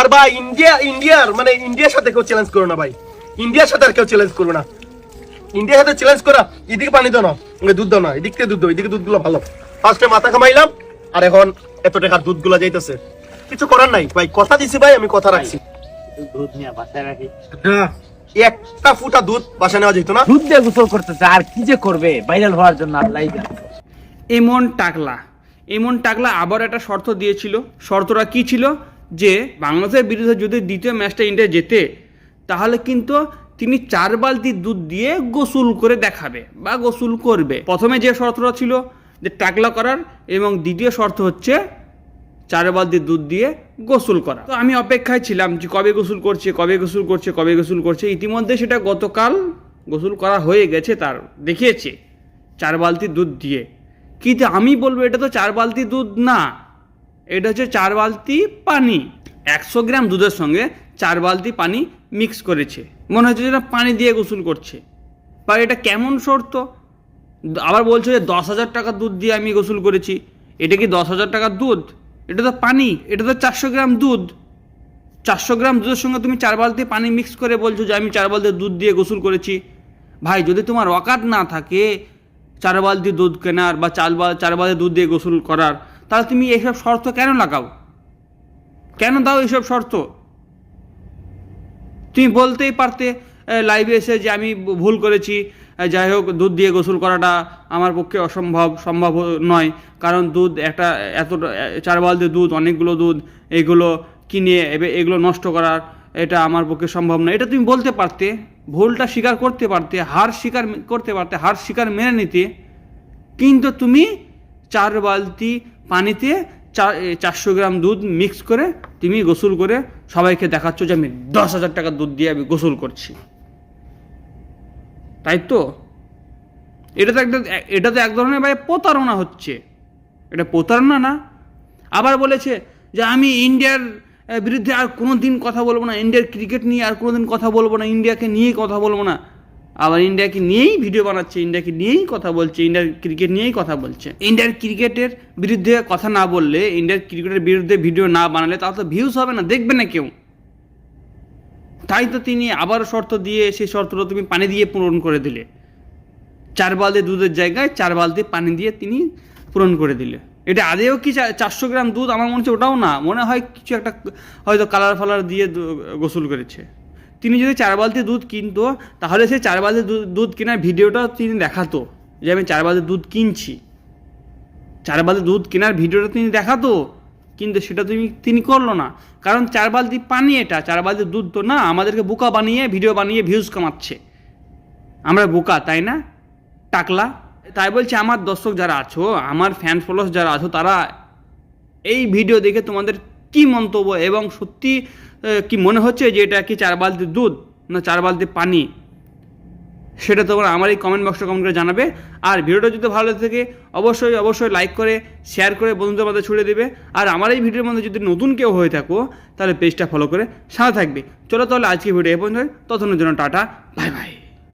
আর ভাই ইন্ডিয়ার মানে ইন্ডিয়ার সাথে কেউ চ্যালেঞ্জ করো না ভাই, ইন্ডিয়ার সাথে আর কেউ চ্যালেঞ্জ করবে না। ইন্ডিয়ার সাথে চ্যালেঞ্জ করা, এদিকে পানি দাও না, দুধ দাও না, এদিক থেকে দুধ দাও, এদিকে দুধগুলো ভালো। ফার্স্টে মাথা কামাইলাম, আর এখন এত টাকার দুধগুলো যাইতেছে। কিছু করার নাই ভাই, কথা দিছি ভাই, আমি কথা রাখছি। দুধ নিয়ে বাসায় রাখি, একটা ফুটা দুধ বাসা নেওয়া যেত না। দুধ দিয়ে গোসল করতেছে, আর কি যে করবে ভাইরাল হওয়ার জন্য আল্লাহ জানে। এমন টাকলা আবার একটা শর্ত দিয়েছিল। শর্তটা কি ছিল, যে বাংলাদেশের বিরুদ্ধে যদি দ্বিতীয় ম্যাচটা ইন্ডিয়া জেতে, তাহলে কিন্তু তিনি 4 বালতি দুধ দিয়ে গোসল করে দেখাবে বা গোসল করবে। প্রথমে যে শর্তটা ছিল যে টাকলা করার, এবং দ্বিতীয় শর্ত হচ্ছে 4 বালতি দুধ দিয়ে গোসল করা। তো আমি অপেক্ষায় ছিলাম যে কবে গোসল করছে। ইতিমধ্যে সেটা গতকাল গোসল করা হয়ে গেছে, তার দেখিয়েছে 4 বালতি দুধ দিয়ে। কিন্তু আমি বলবো এটা তো 4 বালতি দুধ না, এটা হচ্ছে 4 বালতি পানি। 100 গ্রাম দুধের সঙ্গে 4 বালতি পানি মিক্স করেছে, মনে হচ্ছে যেটা পানি দিয়ে গোসল করছে। বা এটা কেমন শর্ত? আবার বলছে যে 10,000 টাকার দুধ দিয়ে আমি গোসল করেছি। এটা কি 10,000 টাকার দুধ? এটা তো পানি, এটা তো 400 গ্রাম দুধ। 400 গ্রাম দুধের সঙ্গে তুমি 4 বালতি পানি মিক্স করে বলছো যে আমি 4 বালতি দুধ দিয়ে গোসল করেছি। ভাই, যদি তোমার অকাত না থাকে 4 বালতি দুধ কেনার বা 4 বালতি দুধ দিয়ে গোসল করার, তাহলে তুমি এইসব শর্ত কেন লাগাও? কেন দাও এইসব শর্ত? তুমি বলতেই পারতে লাইভে এসে যে আমি ভুল করেছি, যাই হোক দুধ দিয়ে গোসল করাটা আমার পক্ষে সম্ভব নয়, কারণ দুধ এত 4 বালতি দুধ, অনেকগুলো দুধ, এগুলো কিনে এগুলো নষ্ট করার এটা আমার পক্ষে সম্ভব নয়। এটা তুমি বলতে পারতে, ভুলটা স্বীকার করতে পারতে, হার স্বীকার মেনে নিতে। কিন্তু তুমি 4 বালতি পানিতে 400 গ্রাম দুধ মিক্স করে তুমি গোসল করে সবাইকে দেখাচ্ছ যে আমি 10,000 টাকার দুধ দিয়ে আমি গোসল করছি, তাই তো? এটা তো এক ধরনের ভাই প্রতারণা হচ্ছে। এটা প্রতারণা না? আবার বলেছে যে আমি ইন্ডিয়ার বিরুদ্ধে আর কোনো দিন কথা বলবো না, ইন্ডিয়ার ক্রিকেট নিয়ে আর কোনো দিন কথা বলবো না, ইন্ডিয়াকে নিয়েই কথা বলবো না। আবার ইন্ডিয়াকে নিয়েই ভিডিও বানাচ্ছে, ইন্ডিয়াকে নিয়েই কথা বলছে, ইন্ডিয়ার ক্রিকেট নিয়েই কথা বলছে। ইন্ডিয়ার ক্রিকেটের বিরুদ্ধে কথা না বললে, ইন্ডিয়ার ক্রিকেটের বিরুদ্ধে ভিডিও না বানালে তাহলে তো ভিউজ হবে না, দেখবে না কেউ। তাই তো তিনি আবার শর্ত দিয়ে সেই শর্তটা তুমি পানি দিয়ে পূরণ করে দিলে। 4 বালতি দুধের জায়গায় 4 বালতি পানি দিয়ে তিনি পূরণ করে দিলে। এটা আদেও কি 400 গ্রাম দুধ? আমার মনে হচ্ছে ওটাও না, মনে হয় কিছু একটা হয়তো কালার দিয়ে গোসল করেছে। তিনি যদি 4 বালতি দুধ কিনতো, তাহলে সেই 4 বালতি দুধ কেনার ভিডিওটা তিনি দেখাতো, যে আমি 4 বালতি দুধ কিনছি। 4 বালতি দুধ কেনার ভিডিওটা তিনি দেখাতো, কিন্তু সেটা তিনি করলো না। কারণ 4 বালতি পানি, এটা 4 বালতি দুধ তো না। আমাদেরকে বোকা বানিয়ে ভিডিও বানিয়ে ভিউজ কামাচ্ছে। আমরা বোকা, তাই না? টাকলা। তাই বলছি, আমার দর্শক যারা আছো, আমার ফ্যান ফলোয়ার্স যারা আছো, তারা এই ভিডিও দেখে তোমাদের কি মন্তব্য, এবং সত্যি কি মনে হচ্ছে যে এটা কি 4 বালতি দুধ না 4 বালতি পানি, সেটা তোমরা আমার এই কমেন্ট বক্সে কমেন্ট করে জানাবে। আর ভিডিওটা যদি ভালো থাকে অবশ্যই লাইক করে শেয়ার করে বন্ধুদের মধ্যে ছড়িয়ে দেবে। আর আমার এই ভিডিওর মধ্যে যদি নতুন কেউ হয়ে থাকো, তাহলে পেজটা ফলো করে সাথে থাকবে। চলো তাহলে আজকে ভিডিও এ পর্যন্ত, ততক্ষণের জন্য টাটা, বাই বাই।